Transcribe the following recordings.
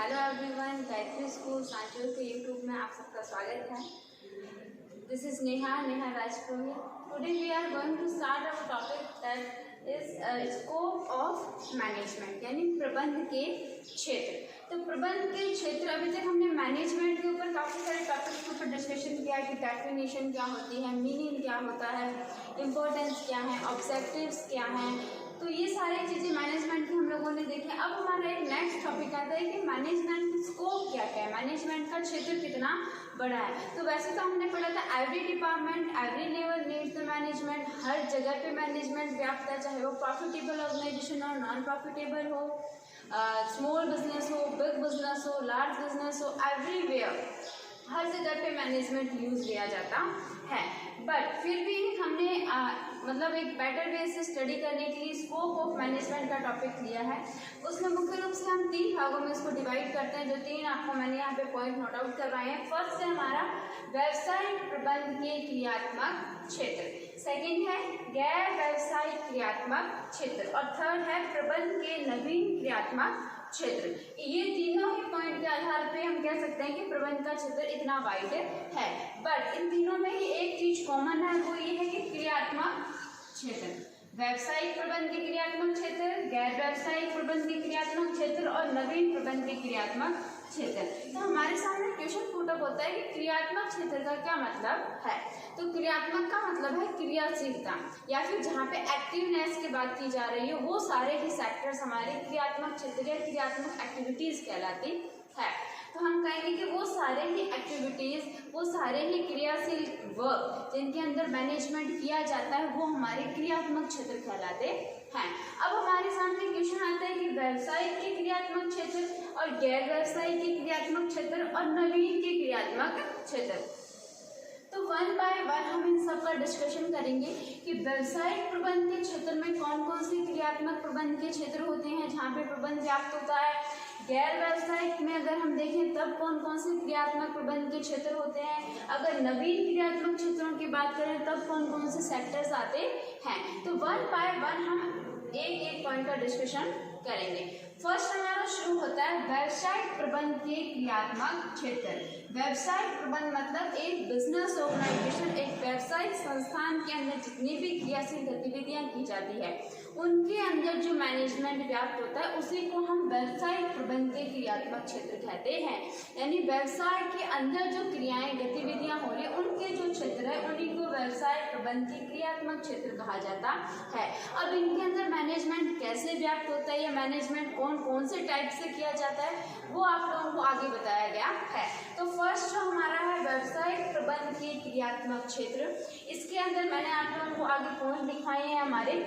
Hello everyone, Gayatri school Sanchore के YouTube में आप सबका स्वागत है। This is Neha Rajpurohit. Today we are going to start our topic that is scope of management, यानी प्रबंध के क्षेत्र। तो प्रबंध के क्षेत्र, अभी तक हमने मैनेजमेंट के ऊपर काफ़ी सारे टॉपिक्स के ऊपर डिस्कशन किया कि डेफिनेशन क्या होती है, मीनिंग क्या होता है, इम्पोर्टेंस क्या है, ऑब्जेक्टिव्स क्या हैं। तो ये सारी चीज़ें मैनेजमेंट की हम लोगों ने देखी। अब हमारा एक नेक्स्ट टॉपिक आता है कि मैनेजमेंट स्कोप क्या क्या है, मैनेजमेंट का क्षेत्र कितना बड़ा है। तो वैसे तो हमने पढ़ा था every department every level needs the management, हर जगह पे मैनेजमेंट व्याप्त है, चाहे वो प्रॉफिटेबल ऑर्गेनाइजेशन हो, नॉन प्रॉफिटेबल हो, स्मॉल बिजनेस हो, बिग बिजनेस हो, लार्ज बिजनेस हो, एवरीवेयर हर जगह पे मैनेजमेंट यूज लिया जाता है। बट फिर भी हमने मतलब एक बेटर वे से स्टडी करने के लिए स्कोप ऑफ मैनेजमेंट का टॉपिक लिया है। उसमें मुख्य रूप से हम 3 भागों में इसको डिवाइड करते हैं, जो 3 आपको मैंने यहाँ पे पॉइंट नोट आउट करवाए हैं। फर्स्ट है हमारा व्यावसायिक प्रबंध के क्रियात्मक क्षेत्र, सेकेंड है गैर व्यावसायिक क्रियात्मक क्षेत्र और थर्ड है प्रबंध के नवीन क्रियात्मक क्षेत्र। ये तीनों ही पॉइंट के आधार पे हम कह सकते हैं कि प्रबंध का क्षेत्र इतना वाइड है। बट इन तीनों में ही एक चीज कॉमन है, वो ये है कि क्रियात्मक क्षेत्र, व्यावसायिक प्रबंध के क्रियात्मक क्षेत्र, गैर व्यावसायिक प्रबंध के क्रियात्मक क्षेत्र और नवीन प्रबंध के क्रियात्मक क्षेत्र। तो हमारे सामने क्वेश्चन पुट अप होता है कि क्रियात्मक क्षेत्र का क्या मतलब है। तो क्रियात्मक का मतलब है क्रियाशीलता, या फिर जहाँ पे एक्टिवनेस की बात की जा रही है वो सारे ही सेक्टर्स हमारे क्रियात्मक क्षेत्र या क्रियात्मक एक्टिविटीज कहलाती है। तो हम कहेंगे कि वो सारे ही एक्टिविटीज, वो सारे ही क्रियाशील वर्क जिनके अंदर मैनेजमेंट किया जाता है वो हमारे क्रियात्मक क्षेत्र कहलाते हैं। अब हमारे सामने क्वेश्चन आता है कि व्यावसायिक के क्रियात्मक क्षेत्र और गैर व्यावसायिक के क्रियात्मक क्षेत्र और नवीन के क्रियात्मक क्षेत्र। तो वन बाय वन हम इन सब का डिस्कशन करेंगे कि व्यावसायिक प्रबंध के क्षेत्र में कौन कौन से क्रियात्मक प्रबंध के क्षेत्र होते हैं जहाँ पे प्रबंध व्याप्त होता है। गैर व्यावसायिक में अगर हम देखें तब कौन कौन से क्रियात्मक प्रबंध के क्षेत्र होते हैं। अगर नवीन क्रियात्मक क्षेत्रों की बात करें तब कौन कौन से सेक्टर्स आते हैं। तो वन बाय वन हम एक एक पॉइंट का डिस्कशन करेंगे। फर्स्ट हमारा शुरू होता है व्यावसायिक प्रबंध के क्रियात्मक क्षेत्र। व्यावसायिक प्रबंध मतलब एक बिजनेस ऑर्गेनाइजेशन, एक व्यावसायिक संस्थान के अंदर जितनी भी क्रियाशील गतिविधियां की जाती है उनके अंदर जो मैनेजमेंट व्याप्त होता है उसी को हम व्यावसायिक प्रबंध के क्रियात्मक क्षेत्र कहते हैं। यानी व्यवसाय के अंदर जो क्रियाएं गतिविधियां हो रही उनके जो क्षेत्र है उन्हीं को व्यवसाय प्रबंध के क्रियात्मक क्षेत्र कहा जाता है। अब इनके अंदर मैनेजमेंट कैसे व्याप्त होता है या मैनेजमेंट कौन कौन से टाइप से किया जाता है वो आप लोगों को आगे बताया गया है। तो फर्स्ट जो हमारा है व्यावसायिक प्रबंध के क्रियात्मक क्षेत्र, इसके अंदर मैंने आप लोगों को आगे पॉइंट दिखाए हैं हमारे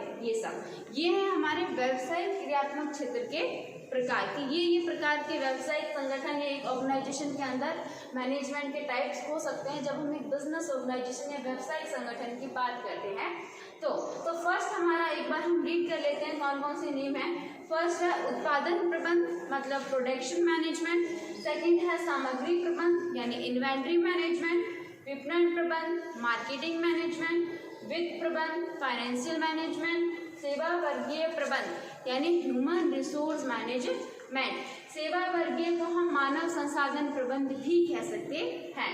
ये है हमारे व्यावसायिक क्रियात्मक क्षेत्र के प्रकार की। ये प्रकार के व्यावसायिक संगठन या एक ऑर्गेनाइजेशन के अंदर मैनेजमेंट के टाइप्स हो सकते हैं जब हम एक बिजनेस ऑर्गेनाइजेशन या व्यावसायिक संगठन की बात करते हैं। तो फर्स्ट हमारा एक बार हम रीड कर लेते हैं कौन कौन से नेम है। फर्स्ट है उत्पादन प्रबंध मतलब प्रोडक्शन मैनेजमेंट, सेकंड है सामग्री प्रबंध यानी इन्वेंट्री मैनेजमेंट, विपणन प्रबंध मार्केटिंग मैनेजमेंट, वित्त प्रबंध फाइनेंशियल मैनेजमेंट, सेवा वर्गीय प्रबंध यानी ह्यूमन रिसोर्स मैनेजमेंट। सेवा वर्गीय को हम मानव संसाधन प्रबंध भी कह सकते हैं।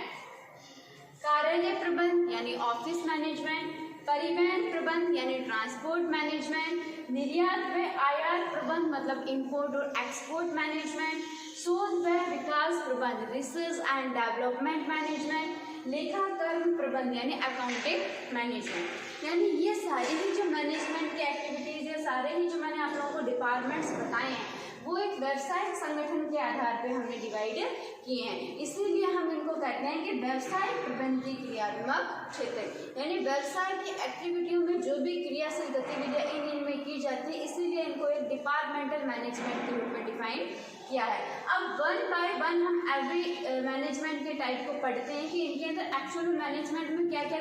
कार्यालय प्रबंध यानी ऑफिस मैनेजमेंट, परिवहन प्रबंध यानी ट्रांसपोर्ट मैनेजमेंट, निर्यात व आयात प्रबंध मतलब इंपोर्ट और एक्सपोर्ट मैनेजमेंट, शोध व विकास प्रबंध रिसर्च एंड डेवलपमेंट मैनेजमेंट, लेखाकरण प्रबंध यानी अकाउंटिंग मैनेजमेंट। यानी ये सारी ही जो मैनेजमेंट की एक्टिविटीज है, सारे ही जो मैंने आप लोगों को डिपार्टमेंट्स बताए हैं वो एक व्यवसायिक संगठन के आधार पे हमने डिवाइड किए हैं। इसीलिए हम इनको कहते हैं कि व्यवसायिक प्रबंध की क्रियात्मक क्षेत्र, यानी व्यवसाय की एक्टिविटियों में जो भी क्रियाशील गतिविधियां इनमें की जाती है इसीलिए इनको एक डिपार्टमेंटल मैनेजमेंट के रूप में डिफाइन किया है। अब वन बाय वन हम एवरी मैनेजमेंट के टाइप को पढ़ते हैं कि इनके अंदर एक्चुअल मैनेजमेंट में क्या क्या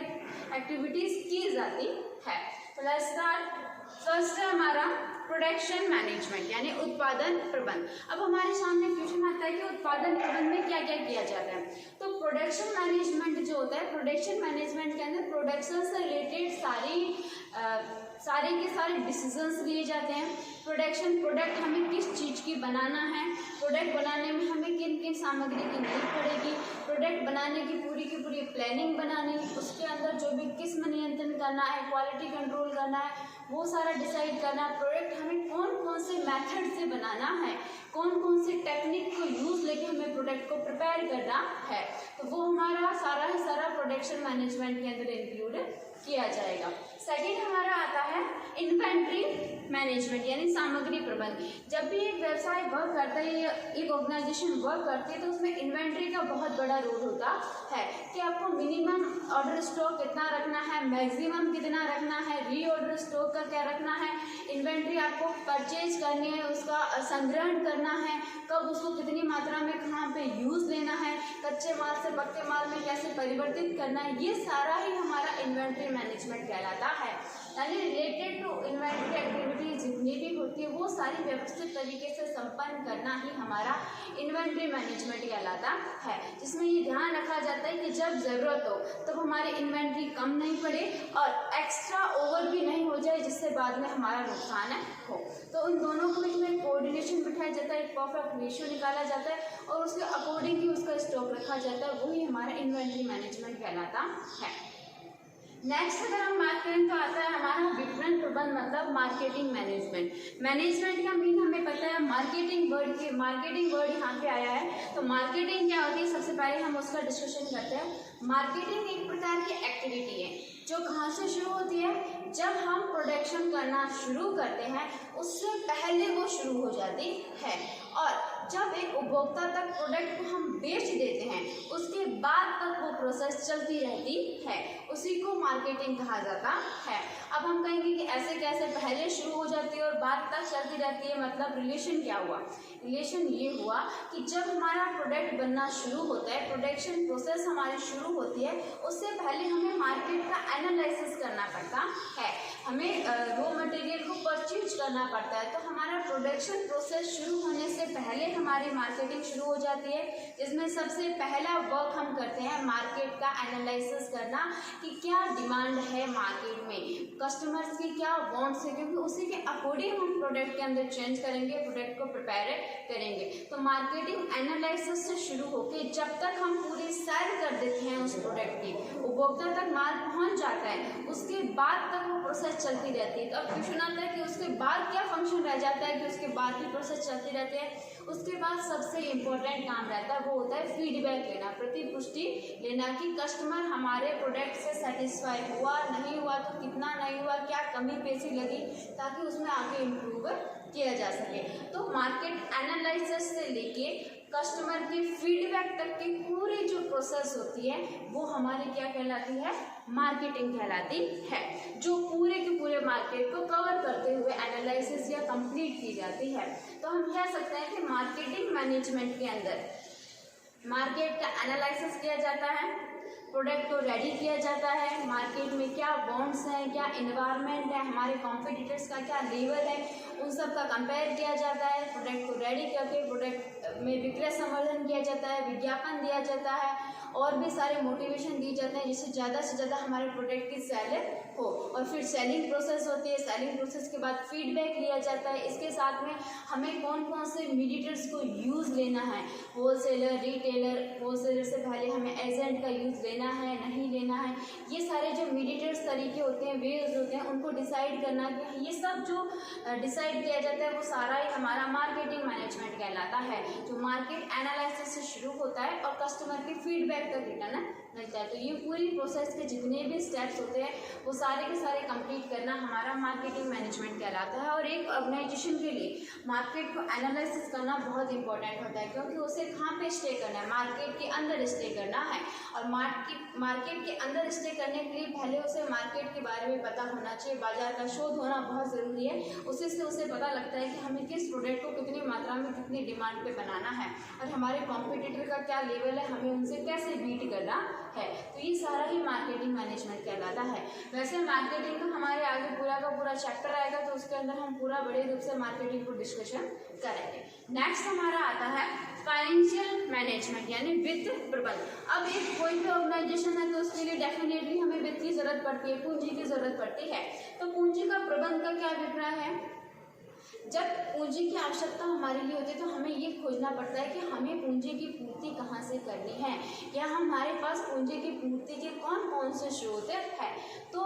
एक्टिविटीज की जाती है। तो लेट्स स्टार्ट। फर्स्ट है हमारा प्रोडक्शन मैनेजमेंट यानी उत्पादन प्रबंध। अब हमारे सामने क्वेश्चन आता है कि उत्पादन प्रबंध में क्या क्या किया जाता है। तो प्रोडक्शन मैनेजमेंट जो होता है, प्रोडक्शन मैनेजमेंट के अंदर प्रोडक्शन से रिलेटेड सारी सारे के सारे डिसीजंस लिए जाते हैं। प्रोडक्ट हमें किस चीज़ की बनाना है, प्रोडक्ट बनाने में हमें किन किन सामग्री की नीड पड़ेगी, प्रोडक्ट बनाने की पूरी प्लानिंग बनानी, उसके अंदर जो भी किस्म नियंत्रण करना है, क्वालिटी कंट्रोल करना है, वो सारा डिसाइड करना। प्रोडक्ट हमें कौन कौन से मेथड से बनाना है, कौन कौन से टेक्निक को यूज़ लेके हमें प्रोडक्ट को प्रिपेयर करना है, तो वो हमारा सारा प्रोडक्शन मैनेजमेंट के अंदर इंक्लूड किया जाएगा। सेकेंड हमारा आता है इन्वेंट्री मैनेजमेंट यानी सामग्री प्रबंध। जब भी एक व्यवसाय वर्क करता है या एक ऑर्गेनाइजेशन वर्क करती है तो उसमें इन्वेंट्री का बहुत बड़ा रोल होता है कि आपको मिनिमम ऑर्डर स्टॉक कितना रखना है, मैक्सिमम कितना रखना है, री ऑर्डर स्टॉक का क्या रखना है, इन्वेंट्री आपको परचेज करनी है, उसका संग्रहण करना है, कब उसको कितनी मात्रा में कहाँ पे यूज़ लेना है, कच्चे माल से पक्के माल में कैसे परिवर्तित करना है, ये सारा ही हमारा इन्वेंट्री मैनेजमेंट कहलाता है। यानी रिलेटेड टू इन्वेंट्री एक्टिविटी जितनी भी होती है वो सारी व्यवस्थित तरीके से संपन्न करना ही हमारा इन्वेंट्री मैनेजमेंट कहलाता है, जिसमें ये ध्यान रखा जाता है कि जब ज़रूरत हो तब हमारी इन्वेंट्री कम नहीं पड़े और एक्स्ट्रा ओवर भी नहीं हो जाए जिससे बाद में हमारा नुकसान हो। तो उन दोनों के बीच में कोऑर्डिनेशन बिठाया जाता है, एक परफेक्ट रेशियो निकाला जाता है और उसके अकॉर्डिंग ही उसका स्टॉक रखा जाता है, वही हमारा इन्वेंट्री मैनेजमेंट कहलाता है। नेक्स्ट अगर हम बात करें तो आता है हमारा विपणन प्रबंध मतलब मार्केटिंग मैनेजमेंट का मीन हमें पता है मार्केटिंग वर्ड यहाँ पे आया है। तो मार्केटिंग क्या होती है, सबसे पहले हम उसका डिस्कशन करते हैं। मार्केटिंग एक प्रकार की एक्टिविटी है जो कहाँ से शुरू होती है, जब हम प्रोडक्शन करना शुरू करते हैं उससे पहले वो शुरू हो जाती है और जब एक उपभोक्ता तक प्रोडक्ट को हम बेच देते हैं उसके बाद तक वो प्रोसेस चलती रहती है, उसी को मार्केटिंग कहा जाता है। अब हम कहेंगे कि ऐसे कैसे, पहले शुरू हो जाती है और बाद तक चलती रहती है, मतलब रिलेशन क्या हुआ, रिलेशन ये हुआ कि जब हमारा प्रोडक्ट बनना शुरू होता है, प्रोडक्शन प्रोसेस हमारी शुरू होती है, उससे पहले हमें मार्केट का एनालिसिस करना पड़ता है, हमें रॉ मटेरियल को परचेज करना पड़ता है। तो हमारा प्रोडक्शन प्रोसेस शुरू होने से पहले हमारी मार्केटिंग शुरू हो जाती है, जिसमें सबसे पहला वर्क हम करते हैं मार्केट का एनालिसिस करना कि क्या डिमांड है मार्केट में, कस्टमर्स की क्या वांट्स है, क्योंकि उसी के अकॉर्डिंग हम प्रोडक्ट के अंदर चेंज करेंगे, प्रोडक्ट को प्रिपेयर करेंगे। तो मार्केटिंग एनालिसिस से शुरू होकर जब तक हम पूरी सेल कर देते हैं उस प्रोडक्ट की, उपभोक्ता तक माल पहुंच जाता है, उसके बाद तक वो प्रोसेस चलती रहती है। तो अब क्वेश्चन आता है कि उसके बाद क्या फंक्शन रह जाता है कि उसके बाद भी प्रोसेस चलती रहती है। उसके बाद सबसे इम्पोर्टेंट काम रहता है वो होता है फीडबैक लेना, प्रतिपुष्टि लेना कि कस्टमर हमारे प्रोडक्ट से सेटिस्फाई हुआ, नहीं हुआ तो कितना नहीं हुआ, क्या कमी पेशी लगी, ताकि उसमें आगे इम्प्रूव किया जा सके। तो मार्केट एनालिसिस से लेके कस्टमर के फीडबैक तक की पूरी जो प्रोसेस होती है वो हमारी क्या कहलाती है, मार्केटिंग कहलाती है, जो पूरे के पूरे मार्केट को कवर करते हुए एनालिसिस या कंप्लीट की जाती है। तो हम कह सकते हैं कि मार्केटिंग मैनेजमेंट के अंदर मार्केट का एनालिसिस किया जाता है, प्रोडक्ट को रेडी किया जाता है, मार्केट में क्या वांट्स हैं, क्या एनवायरनमेंट है, हमारे कॉम्पिटिटर्स का क्या लेवल है, उन सब का कंपेयर किया जाता है। प्रोडक्ट को रेडी करके प्रोडक्ट में विक्रय संवर्धन किया जाता है, विज्ञापन दिया जाता है और भी सारे मोटिवेशन दिए जाते हैं जिससे ज़्यादा से ज़्यादा हमारे प्रोडक्ट की सेल हो। और फिर सेलिंग प्रोसेस होती है, सेलिंग प्रोसेस के बाद फीडबैक लिया जाता है। इसके साथ में हमें कौन कौन से मीडिएटर्स को यूज़ लेना है, होलसेलर, रिटेलर, होलसेलर से पहले हमें एजेंट का यूज़ लेना है, नहीं लेना है, ये सारे जो मीडिएटर्स तरीके होते हैं, वेज होते हैं, उनको डिसाइड करना, कि ये सब जो डिसाइड किया जाता है वो सारा ही हमारा मार्केटिंग मैनेजमेंट कहलाता है, जो मार्केट एनालिसिस से शुरू होता है और कस्टमर के फीडबैक तक रिटर्न मिलता है। तो ये पूरी प्रोसेस के जितने भी स्टेप्स होते हैं वो सारे के सारे कंप्लीट करना हमारा मार्केटिंग मैनेजमेंट कहलाता है। और एक ऑर्गेनाइजेशन के लिए मार्केट को एनालिसिस करना बहुत इंपॉर्टेंट होता है, क्योंकि उसे कहाँ पे स्टे करना है, मार्केट के अंदर स्टे करना है। और मार्केट के अंदर स्टे करने के लिए पहले उसे मार्केट के बारे में पता होना चाहिए, बाजार का शोध होना बहुत ज़रूरी है। उसी से उसे पता लगता है कि हमें किस प्रोडक्ट को कितनी मात्रा में कितनी डिमांड पे बनाना है और हमारे कॉम्पिटिटर का क्या लेवल है, हमें उनसे कैसे बीट करना है। तो ये सारा ही मार्केटिंग मैनेजमेंट कहलाता है। वैसे मार्केटिंग का हमारे आगे पूरा का पूरा चैप्टर आएगा, तो उसके अंदर हम पूरा बड़े रूप से मार्केटिंग को डिस्कशन करेंगे। नेक्स्ट हमारा आता है फाइनेंशियल मैनेजमेंट यानी वित्त प्रबंध। अब एक कोई भी ऑर्गेनाइजेशन है तो उसके लिए डेफिनेटली हमें वित्त की जरूरत पड़ती है, पूंजी की जरूरत पड़ती है। तो पूंजी का प्रबंध का क्या अभिप्राय है? जब पूंजी की आवश्यकता हमारे लिए होती है तो हमें ये खोजना पड़ता है कि हमें पूंजी की पूर्ति कहाँ से करनी है, या हमारे पास पूंजी की पूर्ति के कौन कौन से स्रोत है, तो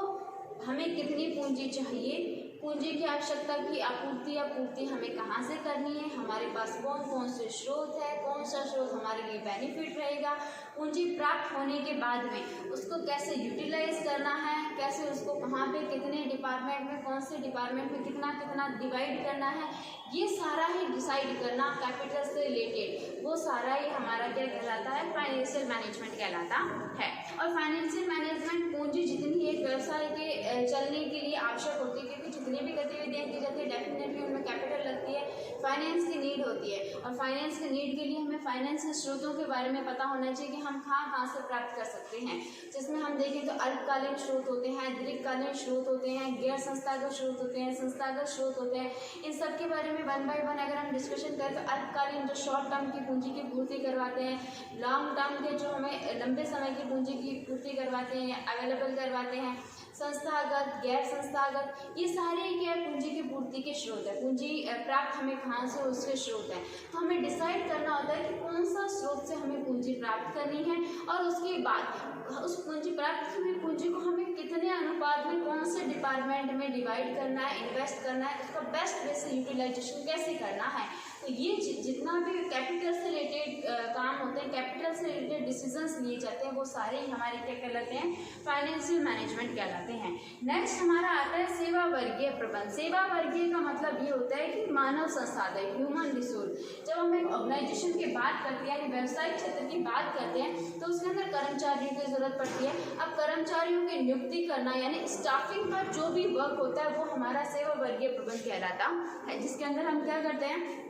हमें कितनी पूंजी चाहिए, पूंजी की आवश्यकता की आपूर्ति या पूर्ति हमें कहाँ से करनी है, हमारे पास कौन कौन से स्रोत है, कौन सा स्रोत हमारे लिए बेनिफिट रहेगा, पूंजी प्राप्त होने के बाद में उसको कैसे यूटिलाइज करना है, कैसे उसको कहाँ पे कितने डिपार्टमेंट में, कौन से डिपार्टमेंट में कितना कितना डिवाइड करना है, ये सारा ही डिसाइड करना कैपिटल से रिलेटेड, वो सारा ही हमारा क्या कहलाता है? फाइनेंशियल मैनेजमेंट कहलाता है। और फाइनेंशियल मैनेजमेंट पूंजी जितनी एक व्यवसाय के चलने के लिए आवश्यक होती है, क्योंकि जितनी भी गतिविधियाँ की जाती है डेफिनेटली उनमें कैपिटल लगती है, फाइनेंस की नीड होती है, और फाइनेंस की नीड के लिए हमें फाइनेंस के स्रोतों के बारे में पता होना चाहिए कि हम कहाँ से प्राप्त कर सकते हैं। जिसमें हम देखें तो अल्पकालीन स्रोत होते हैं, दीर्घकालीन स्रोत होते हैं, गैर संस्थागत स्रोत होते हैं, संस्थागत स्रोत होते हैं। इन सब के बारे में वन बाय वन अगर हम डिस्कशन करें तो अल्पकालीन जो शॉर्ट टर्म की पूंजी की पूर्ति करवाते हैं, लॉन्ग टर्म के जो हमें लंबे समय की पूंजी की पूर्ति करवाते हैं, अवेलेबल करवाते हैं, संस्थागत, गैर संस्थागत, ये सारे क्या है? पूंजी की पूर्ति के स्रोत है। पूंजी प्राप्त हमें कहाँ से, उसके स्रोत हैं। तो हमें डिसाइड करना होता है कि कौन सा स्रोत से हमें पूंजी प्राप्त करनी है, और उसके बाद उस पूंजी प्राप्त हुई पूंजी को हमें कितने अनुपात में कौन से डिपार्टमेंट में डिवाइड करना है, इन्वेस्ट करना है, उसका बेस्ट वे से यूटिलाइजेशन कैसे करना है। तो ये जितना भी कैपिटल से रिलेटेड काम होते हैं, कैपिटल से रिलेटेड डिसीजंस लिए जाते हैं, वो सारे ही हमारे क्या कहलाते हैं? फाइनेंशियल मैनेजमेंट कहलाते हैं। नेक्स्ट हमारा आता है सेवा वर्गीय प्रबंध। सेवा वर्गीय का मतलब ये होता है कि मानव संसाधन, ह्यूमन रिसोर्स। जब हम एक ऑर्गेनाइजेशन की बात करते हैं, यानी व्यवसायिक क्षेत्र की बात करते हैं, तो उसके अंदर कर्मचारियों की जरूरत पड़ती है। अब कर्मचारियों की नियुक्ति करना यानी स्टाफिंग का जो भी वर्क होता है वो हमारा सेवा वर्गीय प्रबंध कहलाता है, जिसके अंदर हम क्या करते हैं?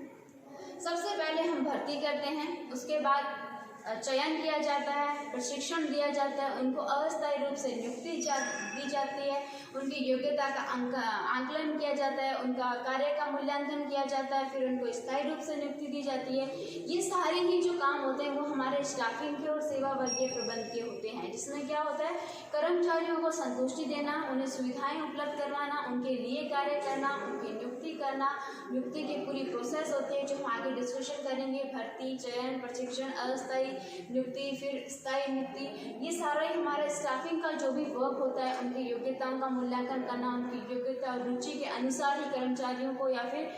सबसे पहले हम भर्ती करते हैं, उसके बाद चयन किया जाता है, प्रशिक्षण दिया जाता है, उनको अस्थायी रूप से नियुक्ति दी जाती है, उनकी योग्यता का आंकलन किया जाता है, उनका कार्य का मूल्यांकन किया जाता है, फिर उनको स्थायी रूप से नियुक्ति दी जाती है। ये सारे ही जो काम होते हैं वो हमारे स्टाफिंग के और सेवा वर्गीय प्रबंध के होते हैं, जिसमें क्या होता है? कर्मचारियों को संतुष्टि देना, उन्हें सुविधाएं उपलब्ध करवाना, उनके लिए कार्य करना, उनकी नियुक्ति करना, नियुक्ति की पूरी प्रोसेस होती है जो हम आगे डिस्कशन करेंगे, भर्ती, चयन, प्रशिक्षण, अस्थायी नियुक्ति, फिर स्थायी नियुक्ति, ये सारा ही हमारे स्टाफिंग का जो भी वर्क होता है, उनकी योग्यताओं का मूल्यांकन करना, उनकी योग्यता और रुचि के अनुसार ही कर्मचारियों को या फिर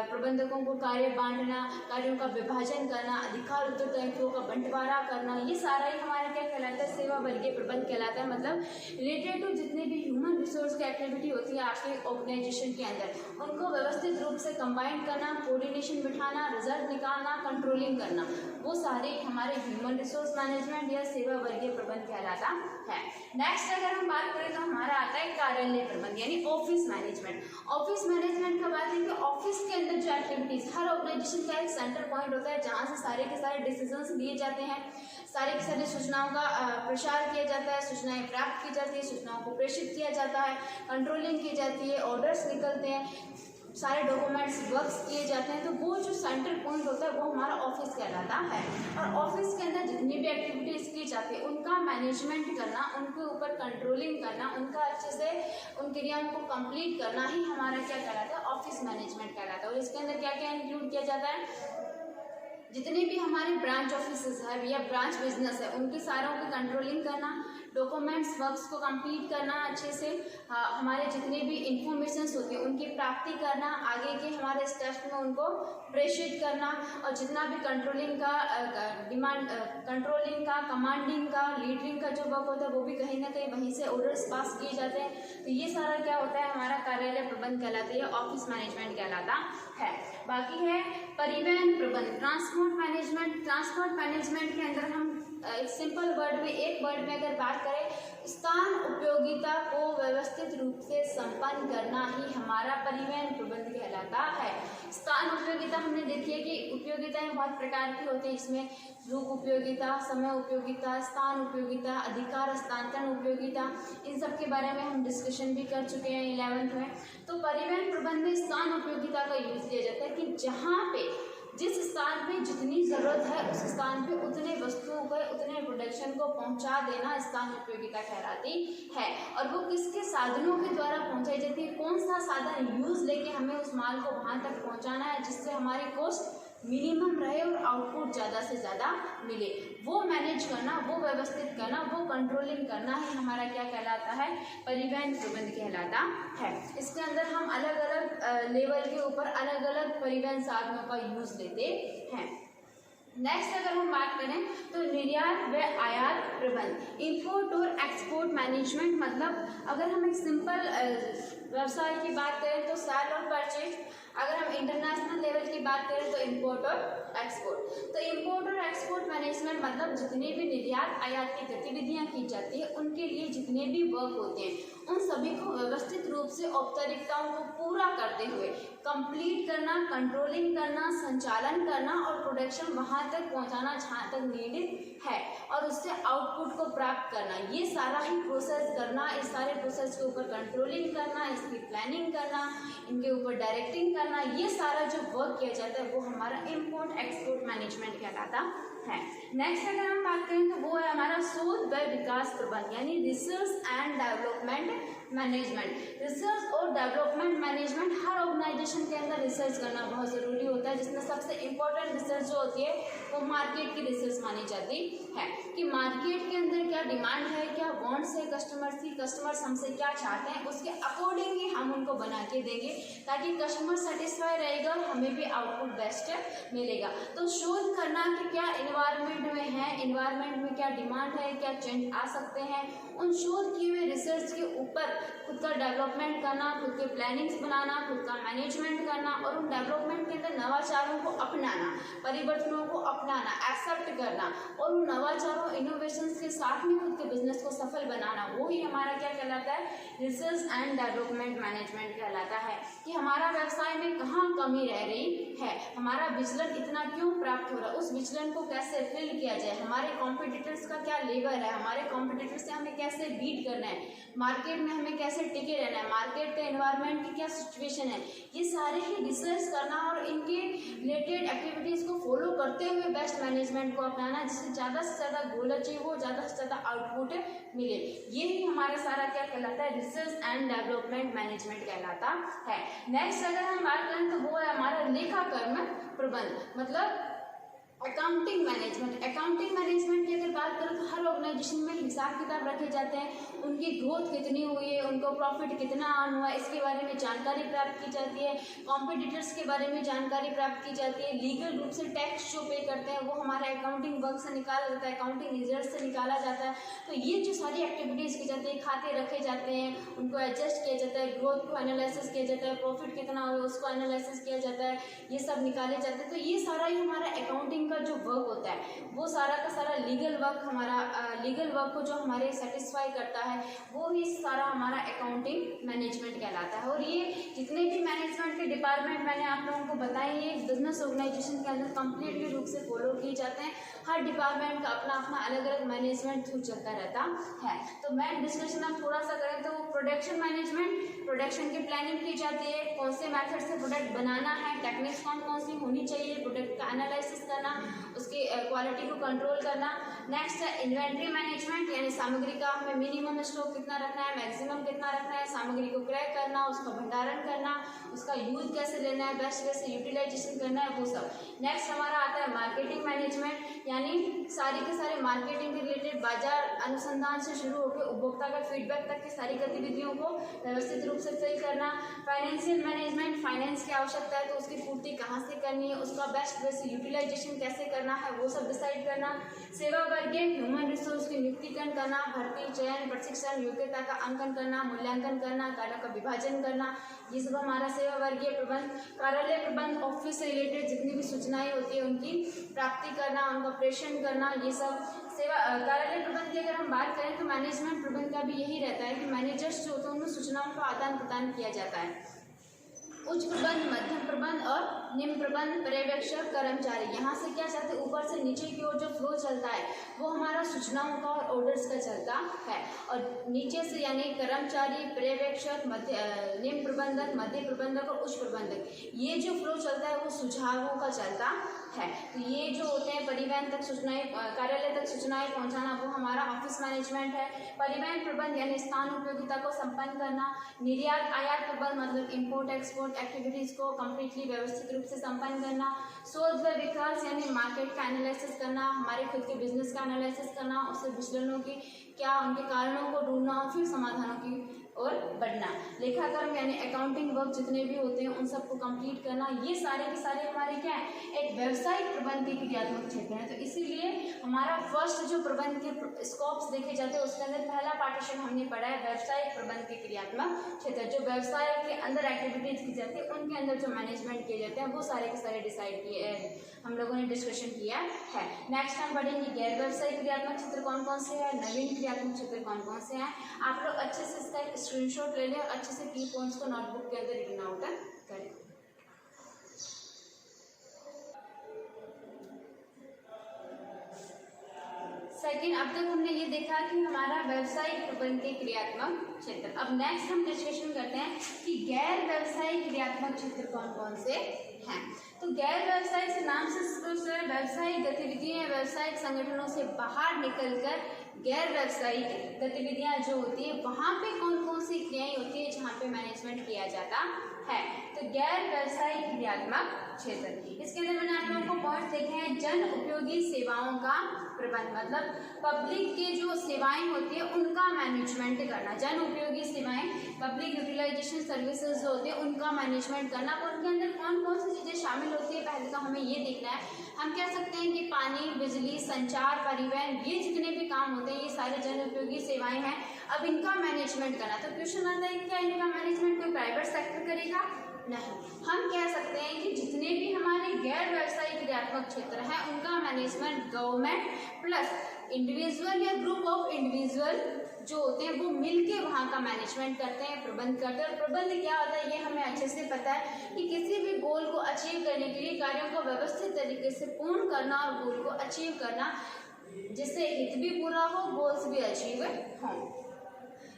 प्रबंधकों को कार्य बांटना, कार्यों का विभाजन करना, अधिकार उत्तरदायित्वों का बंटवारा करना, ये सारा ही हमारा क्या कहलाता है? सेवा वर्गीय प्रबंध कहलाता है। मतलब रिलेटेड टू जितने भी ह्यूमन रिसोर्स की एक्टिविटी होती है आपके ऑर्गेनाइजेशन के अंदर, उनको व्यवस्थित रूप से कंबाइन करना, कोऑर्डिनेशन बिठाना, रिजल्ट निकालना, कंट्रोलिंग करना, वो सारे हमारे ह्यूमन रिसोर्स मैनेजमेंट या सेवा वर्गीय प्रबंध कहलाता है। नेक्स्ट अगर हम बात करें तो हमारा आता है कार्यालय प्रबंध यानी ऑफिस मैनेजमेंट। ऑफिस मैनेजमेंट का बात है कि ऑफिस के अंदर जो एक्टिविटीज, हर ऑर्गेनाइजेशन का एक सेंटर पॉइंट होता है जहाँ से सारे के सारे डिसीजंस लिए जाते हैं, सारे की सारी सूचनाओं का प्रसार किया जाता है, सूचनाएं प्राप्त की जाती है, सूचनाओं को प्रेषित किया जाता है, कंट्रोलिंग की जाती है, ऑर्डर्स निकलते हैं, सारे डॉक्यूमेंट्स वर्क्स किए जाते हैं। तो वो जो सेंटर पॉइंट होता है वो हमारा ऑफिस कहलाता है। और ऑफिस के अंदर जितनी भी एक्टिविटीज़ की जाती है उनका मैनेजमेंट करना, उनके ऊपर कंट्रोलिंग करना, उनका अच्छे से उन क्रियाओं को कंप्लीट करना ही हमारा क्या कहलाता है? ऑफिस मैनेजमेंट कहलाता है। और इसके अंदर क्या क्या इंक्लूड किया जाता है? जितने भी हमारे ब्रांच ऑफिसेज है या ब्रांच बिजनेस है उनकी सारों की कंट्रोलिंग करना, डॉक्यूमेंट्स वर्क्स को कंप्लीट करना अच्छे से, हमारे जितने भी इंफॉर्मेशंस होती है उनकी प्राप्ति करना, आगे के हमारे स्टेप्स में उनको प्रेषित करना, और जितना भी कंट्रोलिंग का कंट्रोलिंग का, कमांडिंग का, लीडरिंग का जो वर्क होता है वो भी कहीं ना कहीं वहीं से ऑर्डर्स पास किए जाते हैं। तो ये सारा क्या होता है? हमारा कार्यालय प्रबंध कहलाता है, ऑफिस मैनेजमेंट कहलाता है। बाकी है परिवहन प्रबंध, ट्रांसपोर्ट मैनेजमेंट। ट्रांसपोर्ट मैनेजमेंट के अंदर हम एक सिंपल वर्ड में, एक वर्ड में अगर बात करें, स्थान उपयोगिता को व्यवस्थित रूप से संपन्न करना ही हमारा परिवहन प्रबंध कहलाता है। स्थान उपयोगिता हमने देखी है कि उपयोगिताएं बहुत प्रकार की होती है, इसमें रूप उपयोगिता, समय उपयोगिता, स्थान उपयोगिता, अधिकार हस्तांतरण उपयोगिता, इन सब के बारे में हम डिस्कशन भी कर चुके हैं 11th में। तो परिवहन प्रबंध में स्थान उपयोगिता का यूज किया जाता है कि जहाँ पे जिस स्थान पे जितनी ज़रूरत है उस स्थान पे उतने वस्तुओं को, उतने प्रोडक्शन को पहुंचा देना स्थान उपयोगिता कहलाती है। और वो किसके साधनों के द्वारा पहुंचाई जाती है, कौन सा साधन यूज़ लेके हमें उस माल को वहां तक पहुंचाना है जिससे हमारी कॉस्ट मिनिमम रहे और आउटपुट ज़्यादा से ज़्यादा मिले, वो मैनेज करना, वो व्यवस्थित करना, वो कंट्रोलिंग करना ही हमारा क्या कहलाता है, परिवहन प्रबंध कहलाता है। इसके अंदर हम अलग अलग लेवल के ऊपर अलग अलग परिवहन साधनों का यूज़ लेते हैं। नेक्स्ट अगर हम बात करें तो निर्यात व आयात प्रबंध, इंपोर्ट और एक्सपोर्ट मैनेजमेंट। मतलब अगर हम एक सिंपल व्यवसाय की बात करें तो सेल और परचेज, अगर हम इंटरनेशनल लेवल की बात करें तो इंपोर्ट और एक्सपोर्ट। तो इंपोर्ट और एक्सपोर्ट मैनेजमेंट मतलब जितने भी निर्यात आयात की गतिविधियां की जाती है उनके लिए जितने भी वर्क होते हैं उन सभी को व्यवस्थित रूप से औपचारिकताओं को पूरा करते हुए कंप्लीट करना, कंट्रोलिंग करना, संचालन करना और प्रोडक्शन वहां तक पहुंचाना जहां तक नीडेड है और उससे आउटपुट को प्राप्त करना, ये सारा ही प्रोसेस करना, इस सारे प्रोसेस के ऊपर कंट्रोलिंग करना, इसकी प्लानिंग करना, इनके ऊपर डायरेक्टिंग करना, ये सारा जो वर्क किया जाता है वो हमारा इंपोर्ट एक्सपोर्ट मैनेजमेंट कहलाता है। नेक्स्ट अगर हम बात करें तो वो है हमारा शोध व विकास प्रबंध यानी research and development management. Research और डेवलपमेंट मैनेजमेंट, हर ऑर्गेनाइजेशन के अंदर रिसर्च करना बहुत ज़रूरी होता है, जिसमें सबसे इम्पोर्टेंट रिसर्च जो होती है वो मार्केट की रिसर्च मानी जाती है कि मार्केट के अंदर क्या डिमांड है, क्या वांट्स है कस्टमर्स की, कस्टमर्स हमसे क्या चाहते हैं, उसके अकॉर्डिंग ही हम उनको बना के देंगे ताकि कस्टमर सेटिस्फाई रहेगा और हमें भी आउटपुट बेस्ट मिलेगा। तो शोध करना कि क्या इन्वायरमेंट में है, इन्वायरमेंट में क्या डिमांड है, क्या चेंज आ सकते हैं, उन शोध किए हुए रिसर्च के ऊपर खुद का डेवलपमेंट करना, खुद के प्लानिंग्स बनाना, खुद का मैनेजमेंट करना और उन डेवलपमेंट के अंदर नवाचारों को अपनाना, परिवर्तनों को अपनाना, एक्सेप्ट करना और उन नवाचारों इनोवेशंस के साथ में खुद के बिजनेस को सफल बनाना, वो ही हमारा क्या कहलाता है, रिसर्च एंड डेवलपमेंट मैनेजमेंट कहलाता है। कि हमारा व्यवसाय में कहाँ कमी रह रही है, हमारा विचलन इतना क्यों प्राप्त हो रहा है, उस विचलन को कैसे फिल किया जाए, हमारे कॉम्पिटिटर्स का क्या लेवल है, हमारे कॉम्पिटिटर्स से हमें कैसे बीट करना है, मार्केट में हमें कैसे टिके रहना है, मार्केट का एनवायरनमेंट की क्या सिचुएशन है, ये सारे ही रिसर्च करना और इनके रिलेटेड एक्टिविटीज़ को फॉलो करते हुए बेस्ट मैनेजमेंट को अपनाना, जिससे ज़्यादा से ज़्यादा गोल अचीव हो, ज़्यादा से ज़्यादा आउटपुट मिले, ये ही हमारा सारा क्या कहलाता है, रिसर्च एंड डेवलपमेंट मैनेजमेंट कहलाता है। नेक्स्ट अगर हम बात करें तो वो है हमारा लेखाकर्म प्रबंध, मतलब अकाउंटिंग मैनेजमेंट। अकाउंटिंग मैनेजमेंट की अगर बात करें तो हर ऑर्गेनाइजेशन में हिसाब किताब रखे जाते हैं, उनकी ग्रोथ कितनी हुई है, उनको प्रॉफिट कितना अर्न हुआ है, इसके बारे में जानकारी प्राप्त की जाती है, कॉम्पिटिटर्स के बारे में जानकारी प्राप्त की जाती है, लीगल रूप से टैक्स जो पे करते हैं वो हमारे अकाउंटिंग वर्क से निकाला जाता है, अकाउंटिंग रिजल्ट से निकाला जाता है। तो ये जो सारी एक्टिविटीज़ की जाती है, खाते रखे जाते हैं, उनको एडजस्ट किया जाता है, ग्रोथ को एनालिसिस किया जाता है, प्रॉफिट कितना हुआ उसको एनालिसिस किया जाता है, ये सब निकाले जाते हैं। तो ये सारा ही हमारा अकाउंटिंग जो वर्क होता है वो सारा का सारा लीगल वर्क, हमारा लीगल वर्क को जो हमारे सेटिस्फाई करता है वो ही सारा हमारा अकाउंटिंग मैनेजमेंट कहलाता है। और ये जितने भी मैनेजमेंट के डिपार्टमेंट मैंने आप लोगों को बताए ये बिजनेस ऑर्गेनाइजेशन के अंदर कंप्लीटली रूप से फॉलो किए जाते हैं। हर डिपार्टमेंट का अपना अपना अलग अलग मैनेजमेंट थ्रू चलता रहता है। तो मैं डिस्कशन अब थोड़ा सा करें तो प्रोडक्शन मैनेजमेंट, प्रोडक्शन की प्लानिंग की जाती है, कौन से मेथड से प्रोडक्ट बनाना है, टेक्निक्स कौन कौन सी होनी चाहिए, प्रोडक्ट का एनालिसिस करना, उसकी क्वालिटी को कंट्रोल करना। नेक्स्ट है इन्वेंट्री मैनेजमेंट, यानी सामग्री का हमें मिनिमम स्टॉक कितना रखना है, मैक्सिमम कितना रखना है, सामग्री को क्रय करना, उसका भंडारण करना, उसका यूज कैसे लेना है, बेस्ट वे से यूटिलाइजेशन करना है, वो सब। नेक्स्ट हमारा आता है मार्केटिंग मैनेजमेंट, यानी सारी के सारे मार्केटिंग के रिलेटेड बाजार अनुसंधान से शुरू होकर उपभोक्ता का फीडबैक तक की सारी गतिविधियों को व्यवस्थित रूप से फिल करना। फाइनेंशियल मैनेजमेंट, फाइनेंस की आवश्यकता है तो उसकी पूर्ति कहाँ से करनी है, उसका बेस्ट वे से यूटिलाइजेशन कैसे करना है वो सब डिसाइड करना। सेवा वर्गीय ह्यूमन रिसोर्स की नियुक्तिकरण करना, भर्ती, चयन, प्रशिक्षण, योग्यता का अंकन करना, मूल्यांकन करना, कार्यों का विभाजन करना, ये सब हमारा सेवा वर्गीय प्रबंध। कार्यालय प्रबंध, ऑफिस से रिलेटेड जितनी भी सूचनाएं होती है उनकी प्राप्ति करना, उनका प्रेषण करना, ये सब सेवा। कार्यालय प्रबंध की अगर हम बात करें तो मैनेजमेंट प्रबंध का भी यही रहता है कि मैनेजर्स जो होते हैं उनमें सूचनाओं का आदान प्रदान किया जाता है। उच्च प्रबंध, मध्यम प्रबंध और निम्न प्रबंध, पर्यवेक्षक, कर्मचारी। यहाँ से क्या चाहते हैं, ऊपर से नीचे की ओर जो फ्लो चलता है वो हमारा सूचनाओं का और ऑर्डर्स का चलता है, और नीचे से यानी कर्मचारी, पर्यवेक्षक, निम्न प्रबंधक, मध्य प्रबंधक और उच्च प्रबंधक, ये जो फ्लो चलता है वो सुझावों का चलता है। तो ये जो होते हैं परिवहन तक सूचनाएं, कार्यालय तक सूचनाएं पहुंचाना, वो हमारा ऑफिस मैनेजमेंट है। परिवहन प्रबंध यानी स्थान उपयोगिता को संपन्न करना। निर्यात आयात प्रबंध मतलब इंपोर्ट एक्सपोर्ट एक्टिविटीज को कम्प्लीटली व्यवस्थित रूप से संपन्न करना। शोध व विकास यानी मार्केट का एनालिसिस करना, हमारे खुद के बिजनेस का एनालिसिस करना, उससे विचलनों की क्या उनके कारणों को ढूंढना और फिर समाधानों की और बढ़ना। लेखाकर्म यानी अकाउंटिंग वर्क जितने भी होते हैं उन सबको कंप्लीट करना। ये सारे के सारे हमारे क्या है, एक व्यावसायिक प्रबंध के क्रियात्मक क्षेत्र हैं। तो इसीलिए हमारा फर्स्ट जो प्रबंध के स्कोप्स देखे जाते हैं उसके अंदर पहला पार्टीशन हमने पढ़ा है व्यावसायिक प्रबंध के क्रियात्मक क्षेत्र। जो व्यवसाय के अंदर एक्टिविटीज की जाती है उनके अंदर जो मैनेजमेंट किए जाते हैं वो सारे के सारे डिसाइड किए हम लोगों ने डिस्कशन किया है। नेक्स्ट हम पढ़ेंगे गैर व्यवसायिक क्रियात्मक क्षेत्र कौन कौन से हैं, नवीन क्रियात्मक क्षेत्र कौन कौन से हैं। आप लोग अच्छे से इसका स्क्रीनशॉट ले लें और अच्छे से की पॉइंट्स को नोटबुक के अंदर रिटन आउट करें। सेकेंड, अब तक हमने ये देखा कि हमारा व्यवसायिक प्रबंध के क्रियात्मक क्षेत्र। अब नेक्स्ट हम डिस्कशन करते हैं कि गैर व्यवसायिक क्रियात्मक क्षेत्र कौन कौन से हैं। तो गैर व्यवसायिक से नाम से व्यवसायिक गतिविधियां व्यवसायिक संगठनों से बाहर निकलकर गैर व्यवसायिक गतिविधियां जो होती है वहाँ पे कौन कौन सी क्रियाएं होती है जहाँ पे मैनेजमेंट किया जाता है। तो गैर व्यवसायिक क्रियात्मक क्षेत्र, इसके अंदर मैंने आप लोगों को पॉइंट देखे हैं। जन उपयोगी सेवाओं का प्रबंध मतलब पब्लिक के जो सेवाएं होती है उनका मैनेजमेंट करना। जन उपयोगी सेवाएं पब्लिक यूटिलाइजेशन सर्विसेज जो होते हैं उनका मैनेजमेंट करना। और उनके अंदर कौन कौन सी चीज़ें शामिल होती है पहले तो हमें ये देखना है। हम कह सकते हैं कि पानी, बिजली, संचार, परिवहन, ये जितने भी काम होते हैं ये सारे जन उपयोगी सेवाएं हैं। अब इनका मैनेजमेंट करना, तो क्वेश्चन आता है क्या इनका मैनेजमेंट कोई प्राइवेट सेक्टर करेगा? नहीं। हम कह सकते हैं कि जितने भी हमारे गैर व्यवसायिक क्रियात्मक क्षेत्र हैं उनका मैनेजमेंट गवर्नमेंट प्लस इंडिविजुअल या ग्रुप ऑफ इंडिविजुअल जो होते हैं वो मिलके वहाँ का मैनेजमेंट करते हैं, प्रबंध करते हैं। और प्रबंध क्या होता है ये हमें अच्छे से पता है कि किसी भी गोल को अचीव करने के लिए कार्यों को व्यवस्थित तरीके से पूर्ण करना और गोल को अचीव करना जिससे हित भी पूरा हो, गोल्स भी अचीव हों।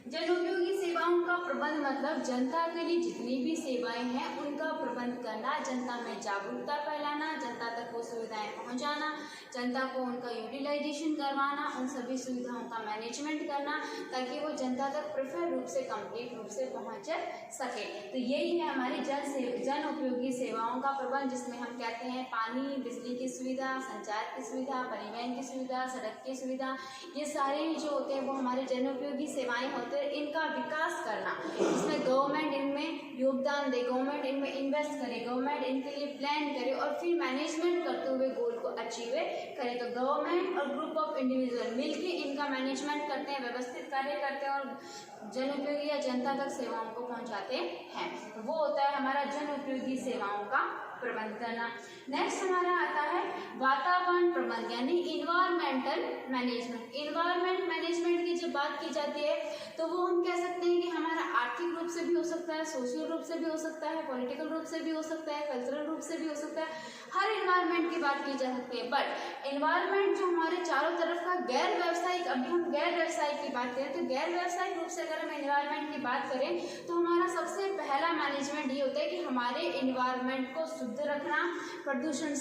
जन उपयोगी सेवाओं का प्रबंध मतलब जनता के लिए जितनी भी सेवाएं हैं उनका प्रबंध करना, जनता में जागरूकता फैलाना, जनता तक वो सुविधाएं पहुंचाना, जनता को उनका यूटिलाइजेशन करवाना, उन सभी सुविधाओं का मैनेजमेंट करना ताकि वो जनता तक प्रेफर रूप से कंप्लीट रूप से पहुंच सके। तो यही है हमारी जन उपयोगी सेवाओं का प्रबंध, जिसमें हम कहते हैं पानी, बिजली की सुविधा, संचार की सुविधा, परिवहन की सुविधा, सड़क की सुविधा, ये सारे जो होते हैं वो हमारे जन उपयोगी सेवाएं होते हैं। इनका विकास करना, इसमें गवर्नमेंट इनमें योगदान दे, गवर्नमेंट इनमें इन्वेस्ट करे, गवर्नमेंट इनके लिए प्लान करे और फिर मैनेजमेंट करते हुए गोल को अचीव करे। तो गवर्नमेंट और ग्रुप ऑफ इंडिविजुअल मिलके इनका मैनेजमेंट करते हैं, व्यवस्थित कार्य करते हैं और जन उपयोगी या जनता तक सेवाओं को पहुंचाते हैं। तो वो होता है हमारा जन उपयोगी सेवाओं का प्रबंध करना। नेक्स्ट हमारा आता है वातावरण प्रबंध यानी इन्वायरमेंटल मैनेजमेंट। इन्वायरमेंट मैनेजमेंट की जब बात की जाती है तो वो हम कह सकते हैं कि हमारा आर्थिक रूप से भी हो सकता है, सोशल रूप से भी हो सकता है, पॉलिटिकल रूप से भी हो सकता है, कल्चरल रूप से भी हो सकता है, हर इन्वायरमेंट की बात की जा सकती है। बट इन्वायरमेंट जो हमारे चारों तरफ का गैर व्यावसायिक, अभी हम गैर व्यावसायिक की बात करें तो गैर व्यावसायिक रूप से अगर हम इन्वायरमेंट की बात करें तो हमारा सबसे पहला मैनेजमेंट ये होता है कि हमारे इन्वायरमेंट को शुद्ध रखना, प्रदूषण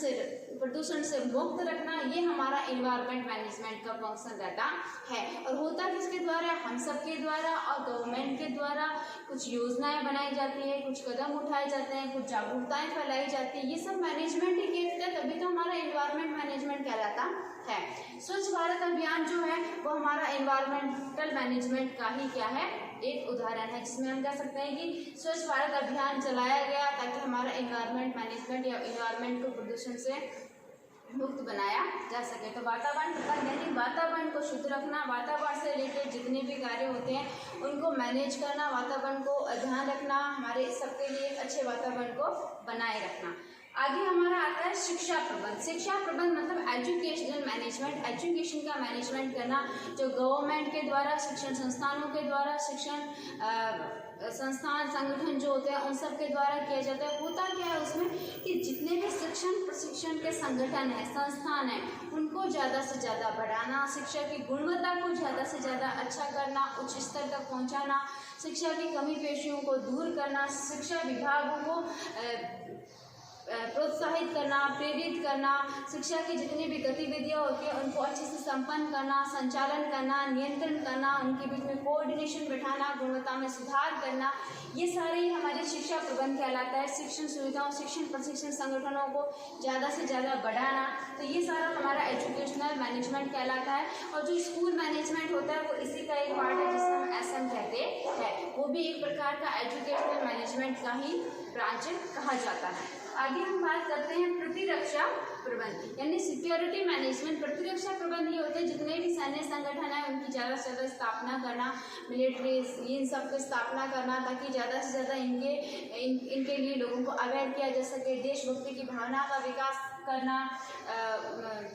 से मुक्त रखना, ये हमारा इन्वायरमेंट मैनेजमेंट का फंक्शन रहता है। और होता किसके द्वारा? हम सबके द्वारा और गवर्नमेंट के द्वारा कुछ योजनाएं बनाई जाती है, कुछ कदम उठाए जाते हैं, कुछ जागरूकताएं फैलाई जाती है, ये सब मैनेजमेंट ही कहते हैं, तभी तो हमारा इन्वायरमेंट मैनेजमेंट कहलाता है। स्वच्छ भारत अभियान जो है वो हमारा इन्वायरमेंटल मैनेजमेंट का ही क्या है, एक उदाहरण है, जिसमें हम कह सकते हैं कि स्वच्छ भारत अभियान चलाया गया ताकि हमारा इन्वायरमेंट मैनेजमेंट या इन्वायरमेंट को प्रदूषण से मुक्त बनाया जा सके। तो वातावरण प्रबंध यानी वातावरण को शुद्ध रखना, वातावरण से रिलेटेड जितने भी कार्य होते हैं उनको मैनेज करना, वातावरण को ध्यान रखना, हमारे सबके लिए अच्छे वातावरण को बनाए रखना। आगे हमारा आता है शिक्षा प्रबंध। शिक्षा प्रबंध मतलब एजुकेशनल मैनेजमेंट, एजुकेशन का मैनेजमेंट करना जो गवर्नमेंट के द्वारा, शिक्षण संस्थानों के द्वारा शिक्षण संस्थान संगठन जो होते हैं उन सब के द्वारा किया जाता है। होता क्या है उसमें कि जितने भी शिक्षण प्रशिक्षण के संगठन हैं, संस्थान हैं, उनको ज़्यादा से ज़्यादा बढ़ाना, शिक्षा की गुणवत्ता को ज़्यादा से ज़्यादा अच्छा करना, उच्च स्तर तक पहुंचाना, शिक्षा की कमी पेशियों को दूर करना, शिक्षा विभागों को प्रोत्साहित करना, प्रेरित करना, शिक्षा की जितनी भी गतिविधियाँ होती हैं उनको अच्छे से संपन्न करना, संचालन करना, नियंत्रण करना, उनके बीच में कोऑर्डिनेशन बिठाना, गुणवत्ता में सुधार करना, ये सारे ही हमारे शिक्षा प्रबंध कहलाता है। शिक्षण सुविधाओं, शिक्षण प्रशिक्षण संगठनों को ज़्यादा से ज़्यादा बढ़ाना, तो ये सारा हमारा एजुकेशनल मैनेजमेंट कहलाता है। और जो स्कूल मैनेजमेंट होता है वो इसी का एक पार्ट है जिसे हम SM कहते हैं, वो भी एक प्रकार का एजुकेशनल मैनेजमेंट का ही ब्रांच कहा जाता है। आगे हम बात करते हैं प्रतिरक्षा प्रबंध यानी सिक्योरिटी मैनेजमेंट। प्रतिरक्षा प्रबंध ये होते हैं जितने भी सैन्य संगठन है उनकी ज़्यादा से ज़्यादा स्थापना करना, मिलिट्री इन सब की स्थापना करना, ताकि ज़्यादा से ज़्यादा इनके लिए लोगों को अवेयर किया जा सके, देशभक्ति की भावना का विकास करना,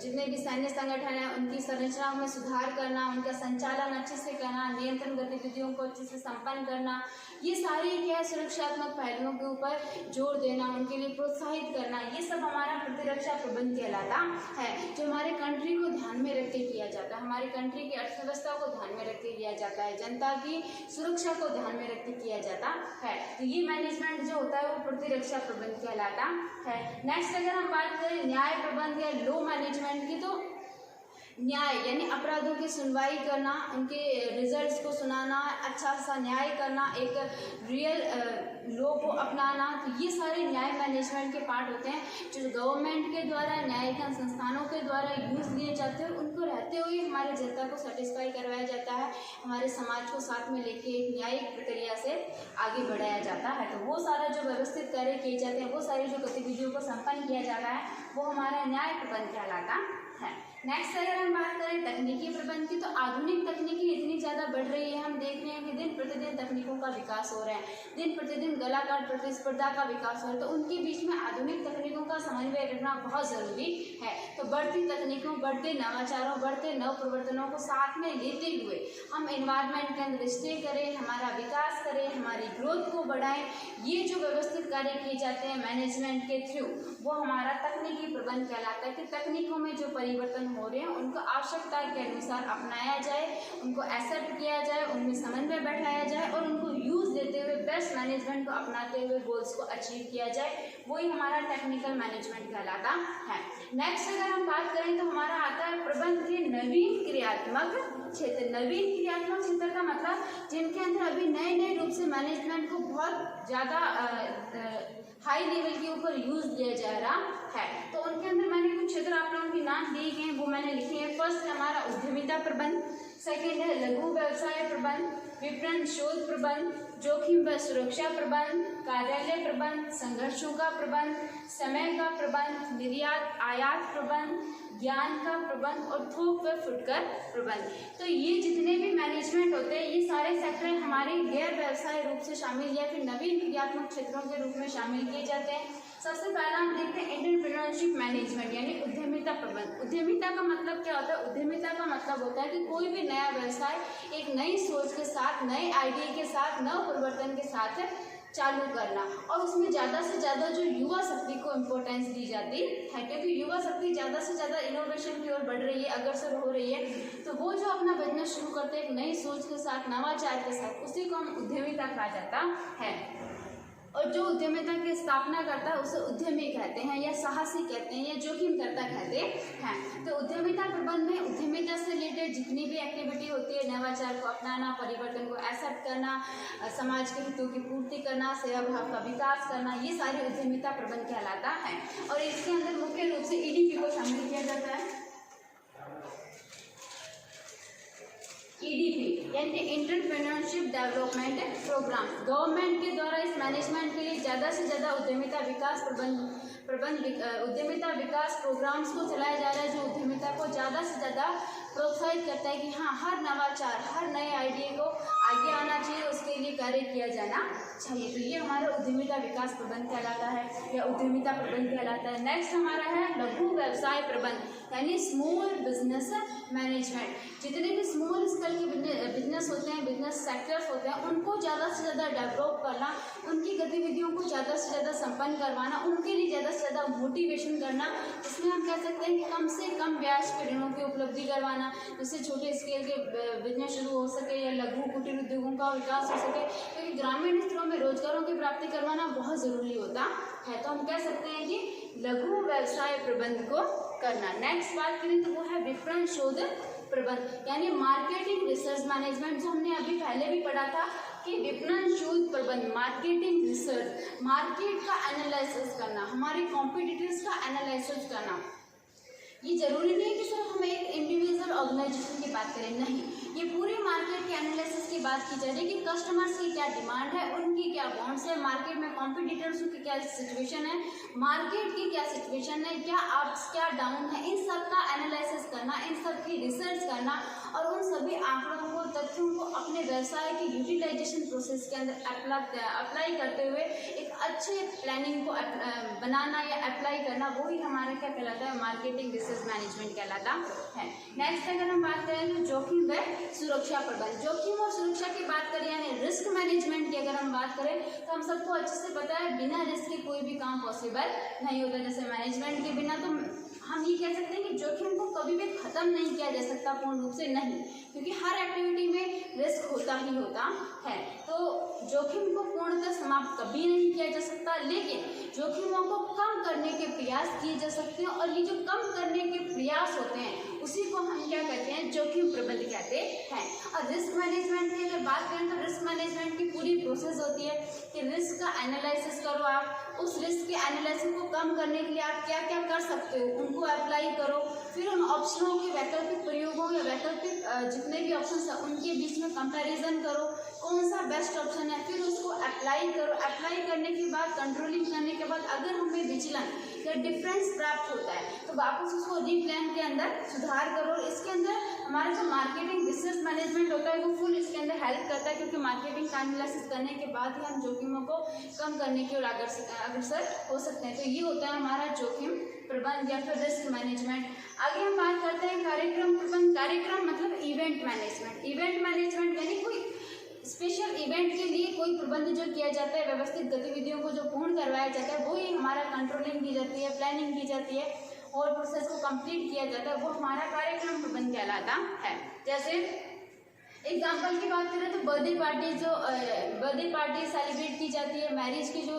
जितने भी सैन्य संगठन हैं उनकी संरचना में सुधार करना, उनका संचालन अच्छे से करना, नियंत्रण गतिविधियों को अच्छे से संपन्न करना, ये सारे क्या है सुरक्षात्मक पहलुओं के ऊपर जोर देना, उनके लिए प्रोत्साहित करना, ये सब हमारा प्रतिरक्षा प्रबंध कहलाता है, जो हमारे कंट्री को ध्यान में रख के किया जाता है, हमारी कंट्री की अर्थव्यवस्था को ध्यान में रख के किया जाता है, जनता की सुरक्षा को ध्यान में रख के किया जाता है। तो ये मैनेजमेंट जो होता है वो प्रतिरक्षा प्रबंध कहलाता है। नेक्स्ट अगर हम बात करें न्याय प्रबंध या लॉ मैनेजमेंट की, तो न्याय यानी अपराधों की सुनवाई करना, उनके रिजल्ट्स को सुनाना, अच्छा सा न्याय करना, एक रियल लॉ को अपनाना, तो ये सारे न्याय मैनेजमेंट के पार्ट होते हैं जो गवर्नमेंट के द्वारा, न्यायिक संस्थानों के द्वारा यूज़ लिए जाते हैं। उनको रहते हुए हमारे जनता को सेटिस्फाई करवाया जाता है, हमारे समाज को साथ में लेके एक न्यायिक प्रक्रिया से आगे बढ़ाया जाता है। तो वो सारा जो व्यवस्थित कार्य किए जाते हैं, वो सारी जो गतिविधियों को संपन्न किया जाता है, वो हमारा न्याय प्रबंध कहलाता है। नेक्स्ट अगर हम बात करें तकनीकी प्रबंध की, तो आधुनिक तकनीकी इतनी ज़्यादा बढ़ रही है, हम देख रहे हैं कि दिन प्रतिदिन तकनीकों का विकास हो रहा है, दिन प्रतिदिन कलाकार प्रतिस्पर्धा का विकास हो रहा है, तो उनके बीच में आधुनिक तकनीकों का समन्वय रखना बहुत ज़रूरी है। तो बढ़ती तकनीकों, बढ़ते नवाचारों, बढ़ते नव प्रवर्तनों को साथ में लेते हुए हम एनवायरनमेंट के अंदर स्टे करें, हमारा विकास करें, हमारी ग्रोथ को बढ़ाएं, ये जो व्यवस्थित कार्य किए जाते हैं मैनेजमेंट के थ्रू, वो हमारा तकनीकी प्रबंध कहलाता है। कि तकनीकों में जो परिवर्तन हो रहे हैं उनको आवश्यकता के अनुसार अपनाया जाए, उनको एक्सेप्ट किया जाए, उनमें समन्वय बैठाया जाए और उनको यूज़ देते हुए बेस्ट मैनेजमेंट को अपनाते हुए गोल्स को अचीव किया जाए, वही हमारा टेक्निकल मैनेजमेंट कहलाता है। नेक्स्ट अगर हम बात करें तो हमारा आता है प्रबंध के नवीन क्रियात्मक क्षेत्र। नवीन क्रियात्मक क्षेत्र का मतलब जिनके अंदर अभी नए नए रूप से मैनेजमेंट को बहुत ज़्यादा हाई लेवल के ऊपर यूज किया जा रहा है, तो उनके अंदर मैंने कुछ क्षेत्र आप लोगों के नाम दिए गए हैं, वो मैंने लिखे हैं। फर्स्ट हमारा उद्यमिता प्रबंध, सेकेंड है लघु व्यवसाय प्रबंध, विपणन शोध प्रबंध, जोखिम व सुरक्षा प्रबंध, कार्यालय प्रबंध, संघर्षों का प्रबंध, समय का प्रबंध, निर्यात आयात प्रबंध, ज्ञान का प्रबंध और थोक व फुटकर प्रबंध। तो ये जितने भी मैनेजमेंट होते हैं, ये सारे सेक्टर हमारे गैर व्यवसाय रूप से शामिल या फिर नवीन क्रियात्मक क्षेत्रों के रूप में शामिल किए जाते हैं। सबसे पहला हम देखते हैं एंटरप्रेन्योरशिप मैनेजमेंट यानी उद्यमिता प्रबंध। उद्यमिता का मतलब क्या होता है? उद्यमिता का मतलब होता है कि कोई भी नया व्यवसाय एक नई सोच के साथ, नए आइडिया के साथ, नव परिवर्तन के साथ चालू करना, और उसमें ज़्यादा से ज़्यादा जो युवा शक्ति को इम्पोर्टेंस दी जाती है, क्योंकि युवा शक्ति ज़्यादा से ज़्यादा इनोवेशन की ओर बढ़ रही है, अग्रसर हो रही है। तो वो जो अपना बिजनेस शुरू करते हैं एक नई सोच के साथ, नवाचार के साथ, उसी को हम उद्यमिता कहा जाता है। और जो उद्यमिता की स्थापना करता है उसे उद्यमी कहते हैं या साहसी कहते हैं या जोखिमकर्ता कहते हैं। तो उद्यमिता प्रबंध में उद्यमिता से रिलेटेड जितनी भी एक्टिविटी होती है, नवाचार को अपनाना, परिवर्तन को एक्सेप्ट करना, समाज के हितों की पूर्ति करना, सेवा भाव का विकास करना, ये सारी उद्यमिता प्रबंध कहलाता है। और इसके अंदर मुख्य रूप से EDP को शामिल किया जाता है। EDP यानी एंटरप्रेन्योरशिप डेवलपमेंट प्रोग्राम, गवर्नमेंट के द्वारा इस मैनेजमेंट के लिए ज़्यादा से ज़्यादा उद्यमिता विकास उद्यमिता विकास प्रोग्राम्स को चलाया जा रहा है, जो उद्यमिता को ज़्यादा से ज़्यादा प्रोत्साहित करता है कि हाँ, हर नवाचार, हर नए आइडिया को आगे आना चाहिए, उसके लिए कार्य किया जाना चाहिए। तो ये हमारा उद्यमिता विकास प्रबंध कहलाता है या उद्यमिता प्रबंध कहलाता है। नेक्स्ट हमारा है लघु व्यवसाय प्रबंध यानी स्मॉल बिजनेस मैनेजमेंट। जितने भी स्मॉल स्केल के बिजनेस होते हैं, बिजनेस सेक्टर्स होते हैं, उनको ज़्यादा से ज़्यादा डेवलप करना, उनकी गतिविधियों को ज़्यादा से ज़्यादा संपन्न करवाना, उनके लिए ज़्यादा से ज़्यादा मोटिवेशन करना। इसमें हम कह सकते हैं कि कम से कम ब्याज पे ऋणों की उपलब्धि करवाना, जिससे छोटे स्केल के बिजनेस शुरू हो सके या लघु कुटीर उद्योगों का विकास हो सके, क्योंकि ग्रामीण स्थलों में रोजगारों की प्राप्ति करवाना बहुत ज़रूरी होता है। तो हम कह सकते हैं कि लघु व्यवसाय प्रबंध को करना। नेक्स्ट बात करें तो वो है विपणन शोध प्रबंध यानी मार्केटिंग रिसर्च मैनेजमेंट, जो हमने अभी पहले भी पढ़ा था कि विपणन शोध प्रबंध, मार्केटिंग रिसर्च, मार्केट का एनालिसिस करना, हमारे कॉम्पिटिटर्स का एनालिसिस करना। ये जरूरी नहीं है कि सिर्फ हम एक इंडिविजुअल ऑर्गेनाइजेशन की बात करें, नहीं, ये पूरी मार्केट के एनालिसिस की बात की जा रही है कि कस्टमर्स की क्या डिमांड है, उनकी क्या वांट्स है, मार्केट में कॉम्पिटिटर्स की क्या सिचुएशन है, मार्केट की क्या सिचुएशन है, क्या अप्स क्या डाउन है, इन सब का एनालिसिस करना, इन सब की रिसर्च करना और उन सभी आंकड़ों को, तथ्यों को अपने व्यवसाय की यूटिलाइजेशन प्रोसेस के अंदर अप्लाई करते हुए एक अच्छे प्लानिंग को बनाना या अप्लाई करना, वो ही हमारा क्या कहलाता है, मार्केटिंग रिसर्च मैनेजमेंट कहलाता है। नेक्स्ट अगर हम बात करें तो जोखिम व सुरक्षा प्रबंध, जोखिम और सुरक्षा की बात करें यानी रिस्क मैनेजमेंट की अगर हम बात करें तो हम सबको अच्छे से पता है बिना रिस्क के कोई भी काम पॉसिबल नहीं होता। जैसे मैनेजमेंट के बिना तो हम ये कह सकते हैं कि जोखिम को कभी भी खत्म नहीं किया जा सकता, पूर्ण रूप से नहीं, क्योंकि हर एक्टिविटी में रिस्क होता ही होता है। तो जोखिम को पूर्णतः समाप्त कभी नहीं किया जा सकता, लेकिन जोखिमों को कम करने के प्रयास किए जा सकते हैं और ये जो कम करने के प्रयास होते हैं उसी को हम क्या कहते हैं, जोखिम प्रबंध कहते हैं। और रिस्क मैनेजमेंट की अगर बात करें तो रिस्क मैनेजमेंट की पूरी प्रोसेस होती है कि रिस्क का एनालिसिस करो, आप उस रिस्क के एनालिसिस को कम करने के लिए आप क्या क्या कर सकते हो उनको अप्लाई करो, फिर उन ऑप्शनों के वैकल्पिक प्रयोगों या वैकल्पिक जितने भी ऑप्शन है उनके बीच में कंपैरिजन करो, कौन सा बेस्ट ऑप्शन है, फिर उसको अप्लाई करो। अप्लाई करने के बाद, कंट्रोलिंग करने के बाद अगर हमें विचलन या डिफरेंस प्राप्त होता है तो वापस उसको रीप्लान के अंदर सुधार करो। इसके अंदर हमारा जो मार्केटिंग रिसर्च मैनेजमेंट होता है वो फुल इसके अंदर हेल्प करता है, क्योंकि मार्केटिंग का एनालिसिस करने के बाद ही हम जोखिमों को कम करने की ओर अग्रसर हो सकते हैं। तो ये होता है हमारा जोखिम प्रबंध या फिर रिस्क मैनेजमेंट। आगे हम बात करते हैं कार्यक्रम प्रबंध। कार्यक्रम मतलब इवेंट मैनेजमेंट। इवेंट मैनेजमेंट यानी कोई स्पेशल इवेंट के लिए कोई प्रबंध जो किया जाता है, व्यवस्थित गतिविधियों को जो पूर्ण करवाया जाता है, वो ही हमारा कंट्रोलिंग की जाती है, प्लानिंग की जाती है और प्रोसेस को कंप्लीट किया जाता है, वो हमारा कार्यक्रम प्रबंध कहलाता है। जैसे एग्जाम्पल की बात करें तो बर्थडे पार्टी सेलिब्रेट की जाती है, मैरिज के जो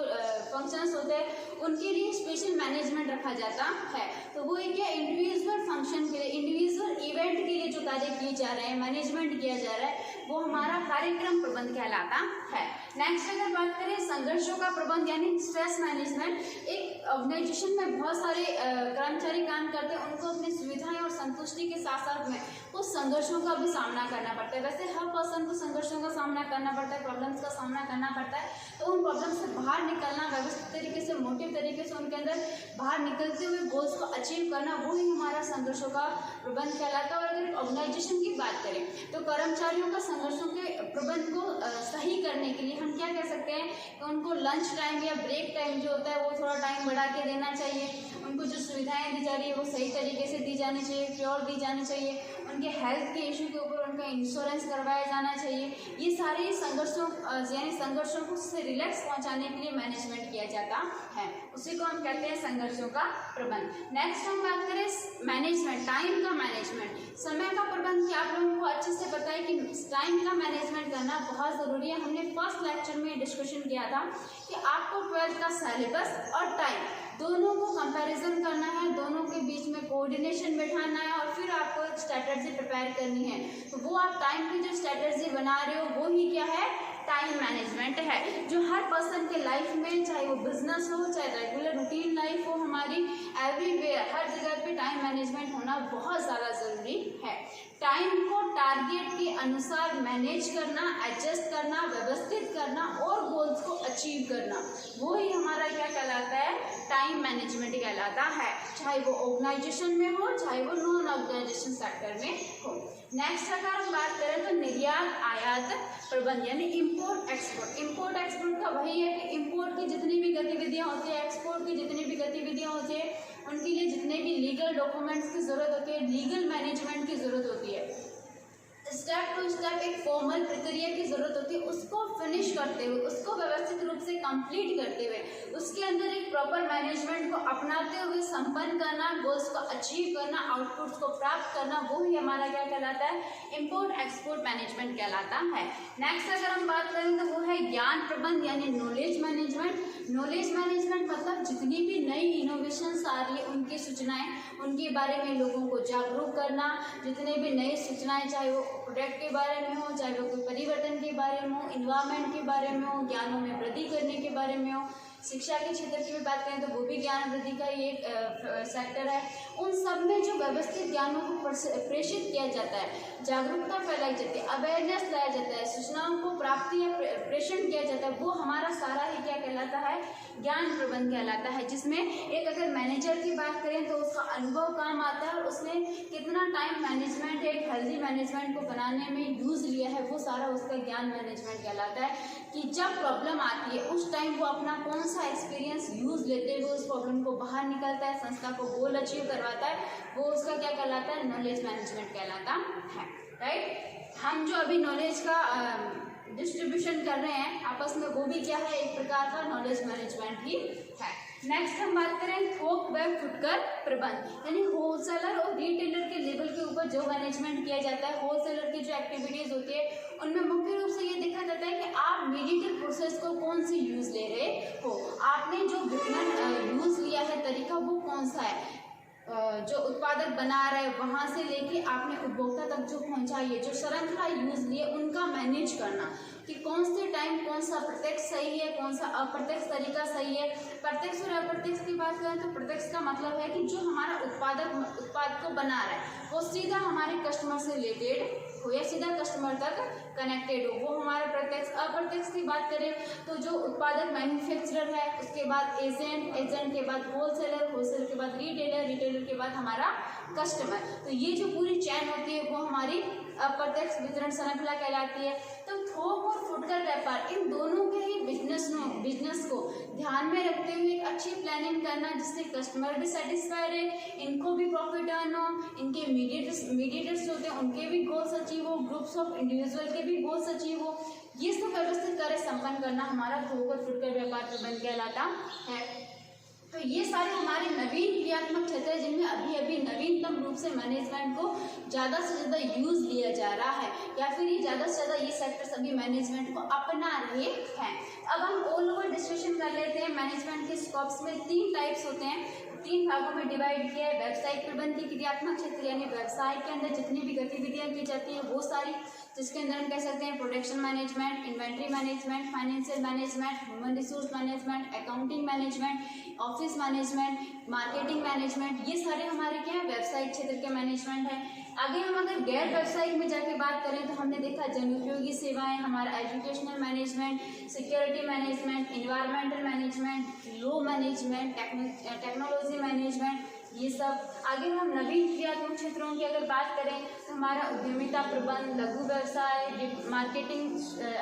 फंक्शंस होते हैं उनके लिए स्पेशल मैनेजमेंट रखा जाता है। तो वो एक इंडिविजुअल फंक्शन के लिए, इंडिविजुअल इवेंट के लिए जो कार्य किए जा रहे हैं, मैनेजमेंट किया जा रहा है, वो हमारा कार्यक्रम प्रबंध कहलाता है। नेक्स्ट अगर बात करें संघर्षों का प्रबंध यानी स्ट्रेस मैनेजमेंट। एक ऑर्गेनाइजेशन में बहुत सारे कर्मचारी काम करते हैं, उनको अपनी सुविधाएं और संतुष्टि के साथ साथ में कुछ संघर्षों का भी सामना करना पड़ता है। वैसे हर पर्सन को संघर्षों का सामना करना पड़ता है, प्रॉब्लम्स का सामना करना पड़ता है। तो उन प्रॉब्लम से बाहर निकलना, व्यवस्थित तरीके से, मोटिव तरीके से उनके अंदर बाहर निकलते हुए गोल्स को अचीव करना, वो ही हमारा संघर्षों का प्रबंध कहलाता है। और अगर ऑर्गेनाइजेशन की बात करें तो कर्मचारियों का संघर्षों के प्रबंध को सही करने के लिए हम क्या कह सकते हैं कि उनको लंच टाइम या ब्रेक टाइम जो होता है वो थोड़ा टाइम बढ़ा के देना चाहिए, उनको जो सुविधाएं दी जा रही है वो सही तरीके से दी जानी चाहिए, प्योर दी जानी चाहिए, उनके हेल्थ के इशू के ऊपर उनका इंश्योरेंस करवाया जाना चाहिए। ये सारे संघर्षों यानी संघर्षों को से रिलैक्स पहुंचाने के लिए मैनेजमेंट किया जाता है, उसी को हम कहते हैं संघर्षों का प्रबंध। नेक्स्ट हम बात करें मैनेजमेंट, टाइम का मैनेजमेंट, समय का प्रबंध। क्या आप लोगों को अच्छे से पता है कि टाइम का मैनेजमेंट करना बहुत ज़रूरी है। हमने फर्स्ट लेक्चर में डिस्कशन किया था कि आपको 12th का सिलेबस और टाइम दोनों को कंपैरिजन करना है, दोनों के बीच में कोऑर्डिनेशन बैठाना है और फिर आपको एक स्ट्रैटेजी प्रिपेयर करनी है। तो वो आप टाइम की जो स्ट्रैटेजी बना रहे हो वो ही क्या है, टाइम मैनेजमेंट है, जो हर पर्सन के लाइफ में, चाहे वो बिजनेस हो चाहे रेगुलर रूटीन लाइफ हो, हमारी एवरीवेयर हर जगह पे टाइम मैनेजमेंट होना बहुत ज़्यादा ज़रूरी है। टाइम को टारगेट के अनुसार मैनेज करना, एडजस्ट करना, व्यवस्थित करना और गोल्स को अचीव करना, वो ही हमारा क्या कहलाता है, टाइम मैनेजमेंट कहलाता है, चाहे वो ऑर्गेनाइजेशन में हो चाहे वो नॉन ऑर्गेनाइजेशन सेक्टर में हो। नेक्स्ट अगर हम बात करें तो निर्यात आयात प्रबंध यानी इम्पोर्ट एक्सपोर्ट। इम्पोर्ट एक्सपोर्ट का वही है कि इम्पोर्ट की जितनी भी गतिविधियाँ होती है, एक्सपोर्ट की जितनी भी गतिविधियाँ होती है, उनके लिए जितने भी लीगल डॉक्यूमेंट्स की ज़रूरत होती है, लीगल मैनेजमेंट की ज़रूरत होती है, स्टेप टू स्टेप एक फॉर्मल प्रक्रिया की ज़रूरत होती है, उसको फिनिश करते हुए, उसको व्यवस्थित रूप से कंप्लीट करते हुए, उसके अंदर एक प्रॉपर मैनेजमेंट को अपनाते हुए संपन्न करना, गोल्स को अचीव करना, आउटपुट्स को प्राप्त करना, वो ही हमारा क्या कहलाता है, इम्पोर्ट एक्सपोर्ट मैनेजमेंट कहलाता है। नेक्स्ट अगर हम बात करें तो वो है ज्ञान प्रबंध यानी नॉलेज मैनेजमेंट। नॉलेज मैनेजमेंट मतलब जितनी भी नई इनोवेशंस आ रही है उनकी सूचनाएं, उनके बारे में लोगों को जागरूक करना, जितने भी नई सूचनाएं चाहे वो प्रोडक्ट के बारे में हो, चाहे वो कोई परिवर्तन के बारे में हो, इन्वायरमेंट के बारे में हो, ज्ञानों में वृद्धि करने के बारे में हो, शिक्षा के क्षेत्र की भी बात करें तो वो भी ज्ञान वृद्धि का ही एक सेक्टर है। उन सब में जो व्यवस्थित ज्ञानों को प्रेषित किया जाता है, जागरूकता फैलाई जाती है, अवेयरनेस लाया जाता है, सूचनाओं को प्राप्ति या प्रेषण किया जाता है, वो हमारा सारा ही क्या कहलाता है, ज्ञान प्रबंध कहलाता है। जिसमें एक अगर मैनेजर की बात करें तो उसका अनुभव काम आता है और उसने कितना टाइम मैनेजमेंट, एक हेल्दी मैनेजमेंट को बनाने में यूज़ लिया है, वो सारा उसका ज्ञान मैनेजमेंट कहलाता है। कि जब प्रॉब्लम आती है उस टाइम वो अपना कौन सा एक्सपीरियंस यूज़ लेते हुए उस प्रॉब्लम को बाहर निकलता है, संस्था को गोल अचीव करवाता है, वो उसका क्या कहलाता है, नॉलेज मैनेजमेंट कहलाता है। राइट, हम जो अभी नॉलेज का डिस्ट्रीब्यूशन कर रहे हैं आपस में, वो भी क्या है, एक प्रकार का नॉलेज मैनेजमेंट ही है। नेक्स्ट हम बात करें थोक व फुटकर प्रबंध, यानी होलसेलर और रिटेलर के लेवल के ऊपर जो मैनेजमेंट किया जाता है। होलसेलर की जो एक्टिविटीज होती है उनमें मुख्य रूप से ये देखा जाता है कि आप मीडिएटर प्रोसेस को कौन सी यूज ले रहे हो, आपने जो विपणन यूज लिया है तरीका वो कौन सा है, जो उत्पादक बना रहे वहाँ से लेके आपने उपभोक्ता तक जो पहुँचाई है, जो श्रृंखला यूज लिए उनका मैनेज करना, कि कौन से टाइम कौन सा प्रत्यक्ष सही है, कौन सा अप्रत्यक्ष तरीका सही है। प्रत्यक्ष और अप्रत्यक्ष की बात करें तो प्रत्यक्ष का मतलब है कि जो हमारा उत्पाद को बना रहा है वो सीधा हमारे कस्टमर से रिलेटेड हो या सीधा कस्टमर तक कनेक्टेड हो, वो हमारा प्रत्यक्ष। अप्रत्यक्ष की बात करें तो जो उत्पादक मैन्युफैक्चरर है, उसके बाद एजेंट के बाद होलसेलर के बाद रिटेलर के बाद हमारा कस्टमर। तो ये जो पूरी चैन होती है वो हमारी अप्रत्यक्ष वितरण श्रृंखला कहलाती है। तो थोक और फुटकर व्यापार, इन दोनों के ही बिजनेस को ध्यान में रखते हुए एक अच्छी प्लानिंग करना जिससे कस्टमर भी सेटिस्फाइड है, इनको भी प्रॉफिट अर्न हो, इनके मीडिएटर्स होते हैं उनके भी गोल्स अचीव हो, ग्रुप्स ऑफ इंडिविजुअल के भी गोल्स अचीव हो, ये सब व्यवस्थित कार्य संपन्न करना हमारा थोक और फुटकर व्यापार प्रबंध कहलाता है। तो ये सारे हमारे नवीन क्रियात्मक क्षेत्र है जिनमें अभी नवीनतम रूप से मैनेजमेंट को ज़्यादा से ज़्यादा यूज़ लिया जा रहा है, या फिर ये ज़्यादा से ज़्यादा ये सेक्टर सभी मैनेजमेंट को अपना रहे हैं। अब हम ऑल ओवर डिस्कशन कर लेते हैं। मैनेजमेंट के स्कोप्स में 3 टाइप्स होते हैं, 3 भागों में डिवाइड किया है। व्यावसायिक प्रबंध की क्रियात्मक क्षेत्र यानी व्यवसाय के अंदर जितनी भी गतिविधियाँ की जाती हैं वो सारी, जिसके अंदर हम कह सकते हैं production management, inventory management, financial management, human resource management, accounting management, office management, marketing management, ये सारे हमारे क्या है, व्यवसायिक क्षेत्र के मैनेजमेंट है। आगे हम अगर गैर व्यवसायिक में जाके बात करें तो हमने देखा जनोपयोगी सेवाएं, हमारा educational management, security management, environmental management, law management, technology management, ये सब। आगे हम नवीन क्रियात्मक क्षेत्रों की अगर बात करें तो हमारा उद्यमिता प्रबंध, लघु व्यवसाय, marketing,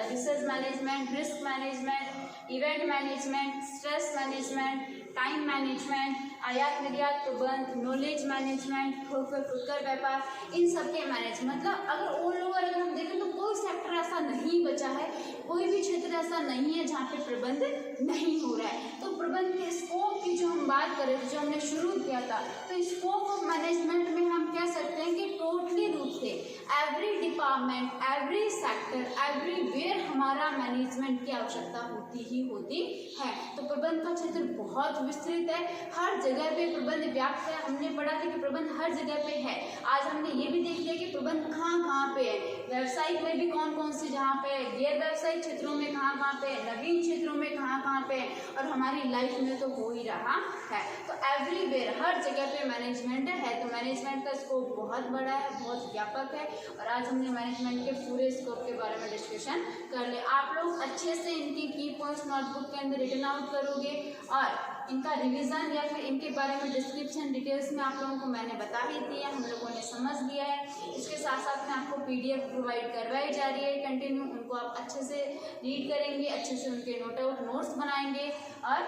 research management, risk management, event management, stress management, time management, आयात निर्यात प्रबंध, नॉलेज मैनेजमेंट, फुटकर व्यापार, इन सब के मैनेज। मतलब अगर ऑल ओवर अगर हम देखें तो कोई सेक्टर ऐसा नहीं बचा है, कोई भी क्षेत्र ऐसा नहीं है जहाँ पे प्रबंध नहीं हो रहा है। तो प्रबंध के स्कोप की जो हम बात करें, जो हमने शुरू किया था, तो स्कोप ऑफ मैनेजमेंट में हम कह सकते हैं कि टोटली रूप से every department, every sector, everywhere हमारा मैनेजमेंट की आवश्यकता होती ही होती है। तो प्रबंध का क्षेत्र बहुत विस्तृत है, हर जगह पे प्रबंध व्याप्त है। हमने पढ़ा था कि प्रबंध हर जगह पे है। आज हमने ये भी देख लिया कि प्रबंध कहाँ कहाँ पे है, व्यावसायिक में भी कौन कौन से जहाँ पे है, गैर व्यावसायिक क्षेत्रों में कहाँ कहाँ पे है, नवीन क्षेत्रों में कहाँ कहाँ पे है, और हमारी लाइफ में तो हो ही रहा है। तो एवरीवेयर हर जगह पे मैनेजमेंट है। तो मैनेजमेंट का स्कोप बहुत बड़ा है, बहुत व्यापक है, और आज हमने मैनेजमेंट के पूरे स्कोप के बारे में डिस्कशन कर लिया। आप लोग अच्छे से इनकी की पॉइंट्स नोटबुक के अंदर रिटन आउट करोगे, और इनका रिवीजन या फिर इनके बारे में डिस्क्रिप्शन डिटेल्स में आप लोगों को मैंने बता ही दिया, हम लोगों ने समझ लिया है। इसके साथ साथ में आपको PDF प्रोवाइड करवाई जा रही है कंटिन्यू, उनको आप अच्छे से रीड करेंगे, अच्छे से उनके नोट्स बनाएंगे, और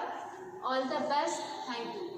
all the best, thank you.